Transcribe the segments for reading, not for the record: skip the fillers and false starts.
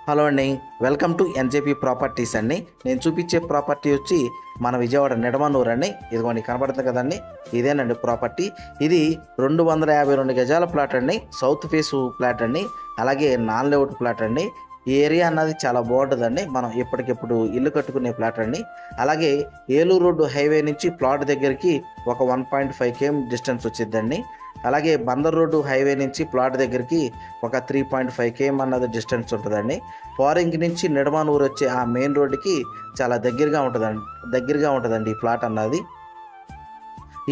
Hello అండి, welcome to NJP properties అండి. నేను చూపించే ప్రాపర్టీ వచ్చి మన విజయవాడ నిడమనూరు అండి. ఇదిగోండి కనబడుతుంది కదండి, ఇదేనండి ప్రాపర్టీ. ఇది 252 గజాల ప్లాట్ అండి, సౌత్ ఫేస్ ప్లాట్ అండి, అలాగే నాన్ లేఅవుట్ ప్లాట్ అండి. ఈ ఏరియా అన్నది చాలా బాగుంటుందండి, మనం ఇప్పటికిప్పుడు ఇల్లు కట్టుకునే ప్లాట్ అండి. అలాగే ఏలూరు రోడ్డు హైవే నుంచి ప్లాట్ దగ్గరికి ఒక 1.5 km డిస్టెన్స్ వచ్చిద్దండి. అలాగే బందర్ రోడ్డు హైవే నుంచి ప్లాట్ దగ్గరికి ఒక 3.5 km అన్నది డిస్టెన్స్ ఉంటుందండి. ఫారింగ్ నుంచి నిడమనూరు వచ్చే ఆ మెయిన్ రోడ్డుకి చాలా దగ్గరగా ఉంటుందండి ఈ ప్లాట్ అన్నది.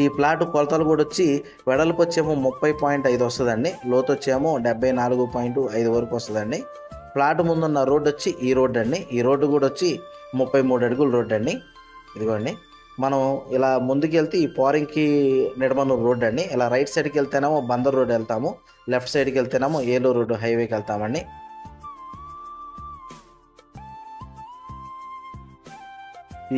ఈ ప్లాట్ కొలతలు కూడా వచ్చి వెడల్పు వచ్చేమో 30.5 వస్తుందండి, లోతు వచ్చేమో 74.5 వరకు వస్తుందండి. ప్లాట్ ముందున్న రోడ్డు వచ్చి ఈ రోడ్డు అండి. ఈ రోడ్డు కూడా వచ్చి 33 అడుగుల రోడ్డు అండి. ఇదిగోండి, మనం ఇలా ముందుకు వెళ్తే ఈ పోరింగ్కి నిడమనూరు రోడ్డు అండి. ఇలా రైట్ సైడ్కి వెళ్తేనేమో బందర్ రోడ్ వెళ్తాము, లెఫ్ట్ సైడ్కి వెళ్తేనేమో ఏలూరు రోడ్డు హైవేకి వెళ్తామండి.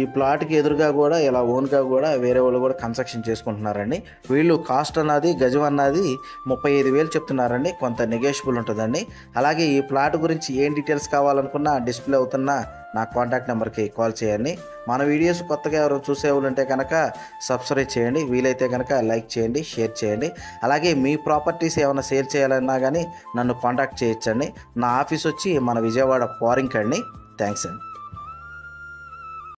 ఈ ప్లాట్కి ఎదురుగా కూడా ఇలా ఓన్గా కూడా వేరే వాళ్ళు కూడా కన్స్ట్రక్షన్ చేసుకుంటున్నారండి. వీళ్ళు కాస్ట్ అన్నది గజం అన్నది 35,000 చెప్తున్నారండి, కొంత నెగోషియబుల్ ఉంటుందండి. అలాగే ఈ ప్లాట్ గురించి ఏం డీటెయిల్స్ కావాలనుకున్నా డిస్ప్లే అవుతున్న నా కాంటాక్ట్ నెంబర్కి కాల్ చేయండి. మన వీడియోస్ కొత్తగా ఎవరు చూసేవాళ్ళు ఉంటే కనుక సబ్స్క్రైబ్ చేయండి, వీలైతే కనుక లైక్ చేయండి, షేర్ చేయండి. అలాగే మీ ప్రాపర్టీస్ ఏమైనా సేల్ చేయాలన్నా కానీ నన్ను కాంటాక్ట్ చేయొచ్చండి. నా ఆఫీస్ వచ్చి మన విజయవాడ పోరింగ్ అండి. థ్యాంక్స్ అండి.